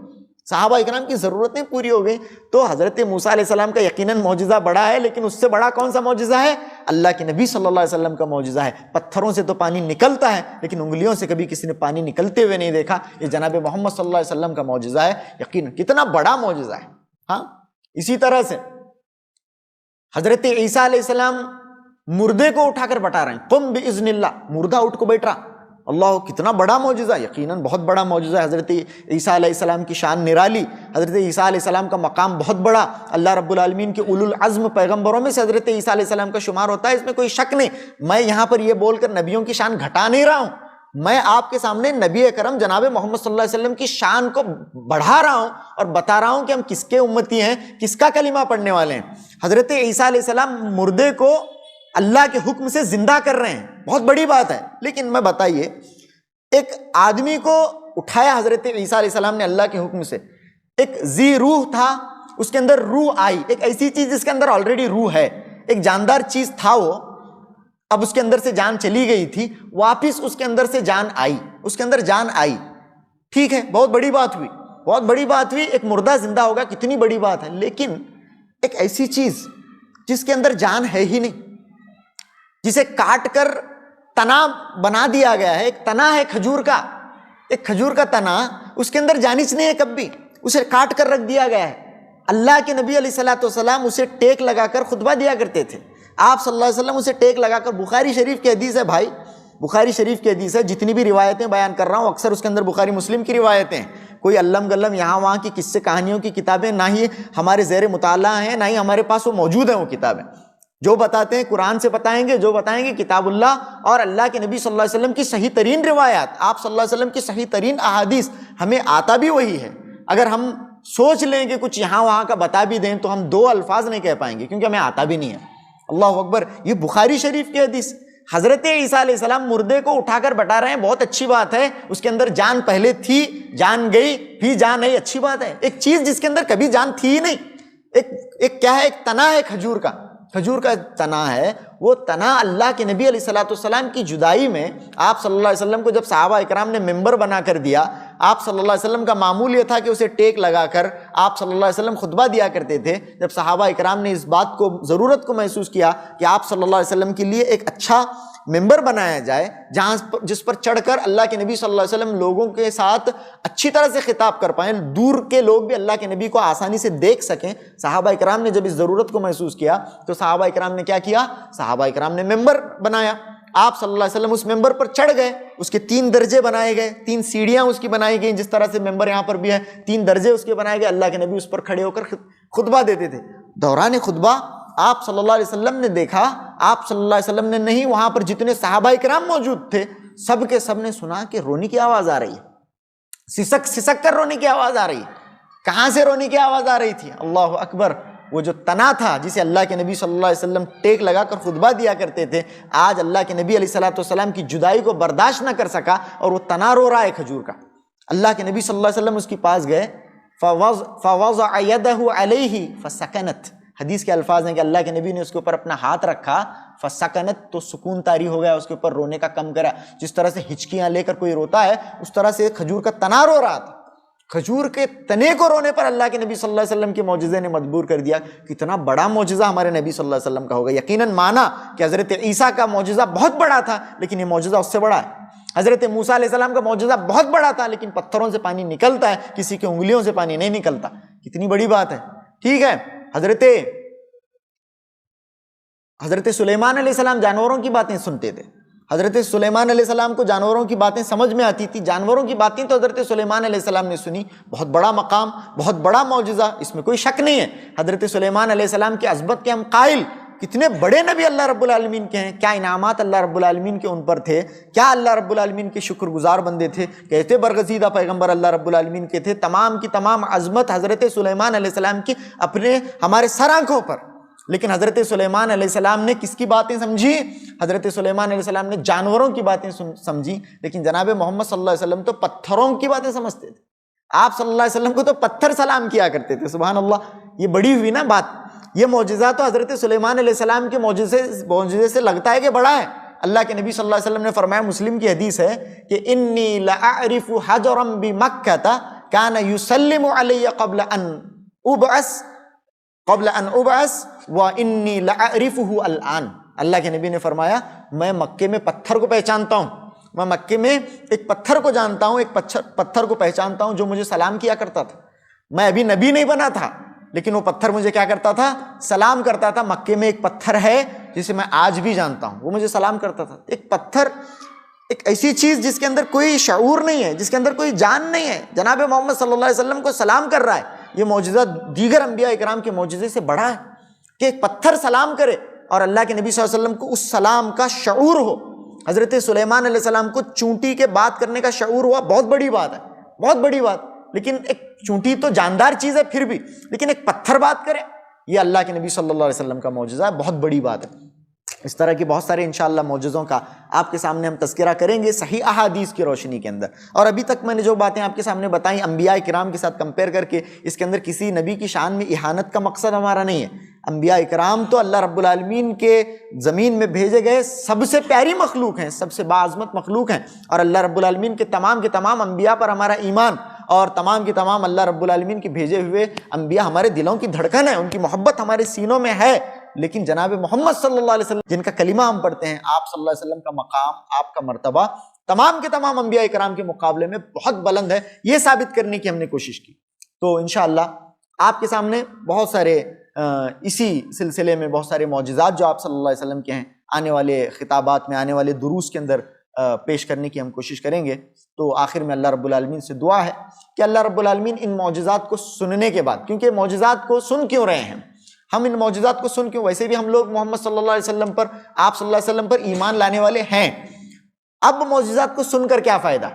صحابہ اکرام کی ضرورتیں پوری ہو گئیں. تو حضرت موسیٰ علیہ السلام کا یقیناً معجزہ بڑا ہے، لیکن اس سے بڑا کون سا معجزہ ہے؟ اللہ کے نبی صلی اللہ علیہ وسلم کا معجزہ ہے. پتھروں سے تو پانی نکلتا ہے لیکن انگلیوں سے کبھی کسی نے پانی نکلتے ہوئے نہیں دیکھا. یہ جناب محمد صلی اللہ علیہ وسلم کا معجزہ ہے، یقیناً کتنا بڑا معجزہ ہے. ہاں، اسی طرح سے حضرت عیسیٰ علیہ السلام مردے کو اٹھا کر بٹا رہے ہیں، قم باذن اللہ، مردہ اٹھ کو بیٹھ رہا. اللہ، کتنا بڑا معجزہ، یقیناً بہت بڑا معجزہ ہے. حضرت عیسیٰ علیہ السلام کی شان نرالی، حضرت عیسیٰ علیہ السلام کا مقام بہت بڑا. اللہ رب العالمین کے اولو العزم پیغمبروں میں سے حضرت عیسیٰ علیہ السلام کا شمار ہوتا ہے، اس میں کوئی شک نہیں. میں یہاں پر یہ بول کر نبیوں کی شان گھٹا نہیں رہا ہوں، میں آپ کے سامنے نبی اکرم جناب محمد صلی اللہ علیہ وسلم کی شان کو بڑھا رہا ہوں اور بتا رہا ہوں کہ ہم کس کے امتی ہیں، کس کا کلمہ پڑھنے والے ہیں. حضرت عیسیٰ علیہ السلام مردے کو اللہ کے حکم سے زندہ کر رہے ہیں، بہت بڑی بات ہے. لیکن میں بتائیے، ایک آدمی کو اٹھایا حضرت عیسیٰ علیہ السلام نے اللہ کے حکم سے، ایک ذی روح تھا، اس کے اندر روح آئی، ایک ایسی چیز جس کے اندر آلریڈی روح ہے، ایک جاندار چیز تھا وہ، اب اس کے اندر سے جان چلی گئی تھی، واپس اس کے اندر سے جان آئی، اس کے اندر جان آئی. ٹھیک ہے، بہت بڑی بات ہوئی، بہت بڑی بات ہوئی. ایک مردہ زندہ ہوگا، کتنی بڑی بات ہے. لیکن ایک ایسی چیز جس کے اندر جان ہے ہی نہیں، جسے کاٹ کر تنا بنا دیا گیا ہے، ایک تنا ہے کھجور کا، ایک کھجور کا تنا، اس کے اندر جانچ نہیں ہے کبھی، اسے کاٹ کر رکھ دیا گیا ہے. اللہ کے نبی علیہ الصلوۃ والسلام اسے ٹیک لگا کر خطبہ دیا کرتے تھے. آپ صلی اللہ علیہ وسلم اسے ٹیک لگا کر، بخاری شریف کی حدیث ہے بھائی، بخاری شریف کی حدیث ہے. جتنی بھی روایتیں بیان کر رہا ہوں اکثر اس کے اندر بخاری مسلم کی روایتیں ہیں، کوئی علم گلم یہاں وہاں کی قصے کہانیوں کی کتابیں نہ ہی ہمارے زیر مطالعہ ہیں، نہ ہی ہمارے پاس وہ موجود ہیں. وہ کتابیں جو بتاتے ہیں قرآن سے بتائیں گے، جو بتائیں گے کتاب اللہ اور اللہ کے نبی صلی اللہ علیہ وسلم کی صحیح ترین روایات، آپ صلی اللہ علیہ وسلم کی صحیح ترین احادیث. ہمیں آتا بھی وہی ہے. اگر ہم سوچ لیں کہ کچھ یہاں وہاں کا بتا بھی دیں تو ہم 2 الفاظ نہیں کہہ پائیں گے کیونکہ ہمیں آتا بھی نہیں ہے. اللہ اکبر. یہ بخاری شریف کی حدیث، حضرت عیسیٰ علیہ السلام مردے کو اٹھا کر بٹا رہے ہیں، بہت اچھی بات ہے. اس کے اندر جان پہلے تھی، جان گئی، پھر جان آئی، اچھی بات ہے. ایک چیز جس کے اندر کبھی جان تھی ہی نہیں، ایک کیا ہے، ایک تنا ہے کھجور کا، کھجور کا تنا ہے. وہ تنا اللہ کے نبی علیہ الصلوۃ والسلام کی جدائی میں آپ صلی اللہ علیہ وسلم کو جب صحابہ اکرام نے ممبر بنا کر دیا، آپ صلی اللہ علیہ وسلم کا معمول یہ تھا کہ اسے ٹیک لگا کر آپ صلی اللہ علیہ وسلم خطبہ دیا کرتے تھے۔ جب صحابہ اکرام نے اس بات کو ضرورت کو محسوس کیا کہ آپ صلی اللہ علیہ وسلم کے لیے ایک اچھا ممبر بنایا جائے جس پر چڑھ کر اللہ کے نبی صلی اللہ علیہ وسلم لوگوں کے ساتھ اچھی طرح سے خطاب کر پائیں، دور کے لوگ بھی اللہ کے نبی کو آسانی سے دیکھ سکیں، صحابہ اکرام نے جب اس ضرورت کو محسوس کیا تو صحابہ اکرام نے کیا کیا؟ صحابہ اکرام نے ممبر بنایا۔ آپ صلی اللہ علیہ وسلم اس ممبر پر چڑھ گئے، اس کے 3 درجے بنائے گئے، 3 سیڑھیاں اس کی بنائی گئیں، جس طرح سے ممبر یہاں پر بھی ہے 3 درجے اس کے بنائے گئے۔ اللہ کے نبی اس پر کھڑے ہو کر خطبہ دیتے تھے۔ دوران خطبہ آپ صلی اللہ علیہ وسلم نے دیکھا، آپ صلی اللہ علیہ وسلم نے نہیں، وہاں پر جتنے صحابہ اکرام موجود تھے سب کے سب نے سنا کہ رونے کی آواز آ رہی ہے، سسک سسک کر رونے کی آواز آ رہی ہے۔ کہاں سے رونے کی آواز آ رہی تھی؟ اللہ اکبر! وہ جو تنا تھا جسے اللہ کے نبی صلی اللہ علیہ وسلم ٹیک لگا کر خطبہ دیا کرتے تھے، آج اللہ کے نبی علیہ الصلوۃ والسلام کی جدائی کو برداشت نہ کر سکا اور وہ تنا رو رہا ہے کھجور کا۔ اللہ کے نبی صلی اللہ علیہ وسلم اس کے پاس گئے، فوضع یدہ علیہ فسکنت، حدیث کے الفاظ ہیں کہ اللہ کے نبی نے اس کے اوپر اپنا ہاتھ رکھا، فسکنت، تو سکون طاری ہو گیا، اس کے اوپر رونے کا کم کرا۔ جس طرح سے ہچکیاں لے کر کوئی روتا ہے اس طرح سے کھجور کا تنا رو رہا تھا۔ کھجور کے تنے کو رونے پر اللہ کے نبی صلی اللہ علیہ وسلم کے معجزے نے مجبور کر دیا۔ کتنا بڑا معجزہ ہمارے نبی صلی اللہ علیہ وسلم کا ہوگا۔ یقیناً مانا کہ حضرت عیسیٰ کا معجزہ بہت بڑا تھا لیکن یہ معجزہ اس سے بڑا ہے۔ حضرت موسیٰ علیہ السلام کا معجزہ بہت بڑا تھا لیکن پتھروں سے پانی نکلتا ہے، کسی کی انگلیوں سے پانی نہیں نکلتا۔ کتنی بڑی بات ہے، ٹھیک ہے۔ حضرت سلیمان علیہ السلام جانوروں کی باتیں سنتے تھے، حضرت سلیمان علیہ السلام کو جانوروں کی باتیں سمجھ میں آتی تھی، جانوروں کی باتیں تو حضرت سلیمان علیہ السلام نے سنی۔ بہت بڑا مقام، بہت بڑا معجزہ، اس میں کوئی شک نہیں ہے۔ حضرت سلیمان علیہ السلام کی عظمت کے ہم قائل، کتنے بڑے نبی اللہ رب العالمین کے ہیں، کیا انعامات اللہ رب العالمین کے ان پر تھے، کیا اللہ رب العالمین کے شکر گزار بندے تھے، کیسے برگزیدہ پیغمبر اللہ رب العالمین کے تھے۔ تمام کی تمام عظمت حضرت سلیمان علیہ السلام کی اپنے ہمارے سر آنکھوں پر، لیکن حضرت سلیمان علیہ السلام نے کس کی باتیں سمجھی؟ حضرت سلیمان علیہ السلام نے جانوروں کی باتیں سمجھی، لیکن جناب محمد صلی اللہ علیہ وسلم تو پتھروں کی باتیں سمجھتے تھے۔ آپ صلی اللہ علیہ وسلم کو تو پتھر سلام کیا کرتے تھے۔ سبحان اللہ! یہ بڑی ہوئی نا بات۔ یہ معجزہ تو حضرت سلیمان علیہ السلام کے معجزے سے لگتا ہے کہ بڑا ہے۔ اللہ کے نبی صلی اللہ علیہ وسلم نے فرمایا، مسلم کی حدیث ہے کہ انی لاعرف حجرا بمکہ کان یسلم علی قبل ان ابعث وانی لاعرفہ الان۔ اللہ کے نبی نے فرمایا، میں مکے میں پتھر کو پہچانتا ہوں، میں مکے میں ایک پتھر کو جانتا ہوں، ایک پتھر کو پہچانتا ہوں جو مجھے سلام کیا کرتا تھا۔ میں ابھی نبی نہیں بنا تھا لیکن وہ پتھر مجھے کیا کرتا تھا؟ سلام کرتا تھا۔ مکے میں ایک پتھر ہے جسے میں آج بھی جانتا ہوں، وہ مجھے سلام کرتا تھا۔ ایک پتھر، ایک ایسی چیز جس کے اندر کوئی شعور نہیں ہے، جس کے اندر کوئی جان نہیں ہے، جناب محمد صلی اللہ علیہ وسلم کو سلام کر رہا ہے۔ یہ معجزہ دیگر انبیاء اکرام کے معجزے سے بڑا ہے کہ ایک پتھر سلام کرے اور اللہ کے نبی صلی اللہ علیہ وسلم کو اس سلام کا شعور ہو۔ حضرت سلیمان علیہ السلام کو چونٹی کے بات کرنے کا شعور ہوا، بہت بڑی بات ہے، بہت بڑی بات۔ لیکن ایک چونٹی تو جاندار چیز ہے پھر بھی، لیکن ایک پتھر بات کرے، یہ اللہ کے نبی صلی اللہ علیہ وسلم کا معجزہ ہے، بہت بڑی بات ہے۔ اس طرح کی بہت سارے انشاءاللہ معجزوں کا آپ کے سامنے ہم تذکرہ کریں گے صحیح احادیث کی روشنی کے اندر۔ اور ابھی تک میں نے جو باتیں آپ کے سامنے بتائیں انبیاء کرام کے ساتھ کمپیئر کر کے، اس کے اندر کسی نبی کی شان میں اہانت کا مقصد ہمارا نہیں ہے۔ انبیاء کرام تو اللہ رب العالمین کے زمین میں بھیجے گئے سب سے پیاری مخلوق ہیں، سب سے باعظمت مخلوق ہیں، اور اللہ رب العالمین کے تمام انبیاء پر ہمارا ایمان اور تمام کی تمام اللہ رب العالمین کے بھیجے ہوئے انبیاء ہمارے دلوں کی دھڑکن ہے، ان کی محبت ہمارے سینوں میں ہے۔ لیکن جناب محمد صلی اللہ علیہ وسلم جن کا کلمہ ہم پڑھتے ہیں، آپ صلی اللہ علیہ وسلم کا مقام، آپ کا مرتبہ تمام کے تمام انبیاء اکرام کے مقابلے میں بہت بلند ہے۔ یہ ثابت کرنے کی ہم نے کوشش کی۔ تو انشاءاللہ آپ کے سامنے بہت سارے اسی سلسلے میں بہت سارے معجزات جو آپ صلی اللہ علیہ وسلم کے ہیں، آنے والے خطابات میں، آنے والے دروس کے اندر پیش کرنے کی ہم کوشش کریں گے۔ تو آخر میں اللہ رب العالمین سے دعا ہے کہ اللہ رب العالمین ان معجزات کو سننے کے بعد، کیونکہ معجزات کو سن کیوں رہے ہیں ہم، ان معجزات کو سن کیوں، ویسے بھی ہم لوگ محمد صلی اللہ علیہ وسلم پر، آپ صلی اللہ علیہ وسلم پر ایمان لانے والے ہیں، اب معجزات کو سن کر کیا فائدہ؟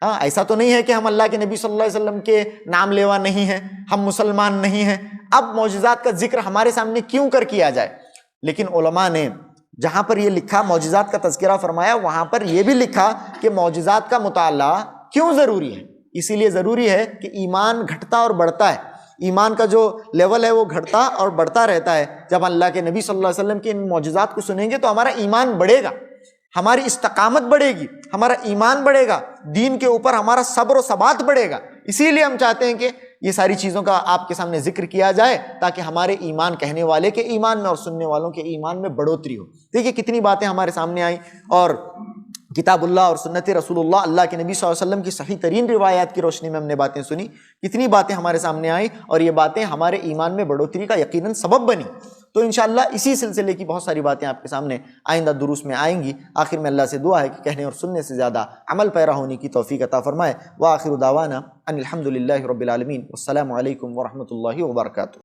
ایسا تو نہیں ہے کہ ہم اللہ کے نبی صلی اللہ علیہ وسلم کے نام لیوا نہیں ہیں، ہم مسلمان نہیں ہیں، اب معجزات کا ذکر ہمارے سامنے کیوں کر کیا جائے؟ لیکن علماء نے جہاں پر یہ لکھا، معجزات کا تذکرہ فرمایا، وہاں پر یہ بھی لکھا کہ معجزات کا مطالعہ کیوں ضروری ہے۔ اسی لیے ضروری ہے کہ ایمان گھٹتا اور بڑھتا ہے، ایمان کا جو لیول ہے وہ گھٹتا اور بڑھتا رہتا ہے۔ جب اللہ کے نبی صلی اللہ علیہ وسلم کے ان معجزات کو سنیں گے تو ہمارا ایمان بڑھے گا، ہماری استقامت بڑھے گی، ہمارا ایمان بڑھے گا، دین کے اوپر ہمارا صبر و ثبات بڑھے گا. اسی لیے ہم چاہتے ہیں کہ یہ ساری چیزوں کا آپ کے سامنے ذکر کیا جائے تاکہ ہمارے ایمان کہنے والے کے ایمان میں اور سننے والوں کے ایمان میں بڑھوتری ہو. دیکھیے کتنی باتیں ہمارے سامنے آئیں، اور کتاب اللہ اور سنت رسول اللہ، اللہ کے نبی صلی اللہ علیہ وسلم کی صحیح ترین روایات کی روشنی میں ہم نے باتیں سنی. کتنی باتیں ہمارے سامنے آئیں اور یہ باتیں ہمارے ایمان میں بڑھوتری کا یقیناً سبب بنی. تو انشاءاللہ اسی سلسلے کی بہت ساری باتیں آپ کے سامنے آئندہ دروس میں آئیں گی. آخر میں اللہ سے دعا ہے کہ کہنے اور سننے سے زیادہ عمل پیرا ہونے کی توفیق عطا فرمائے. وآخر دعوانا ان الحمد للہ رب العالمین. والسلام علیکم ورحمۃ اللہ وبرکاتہ.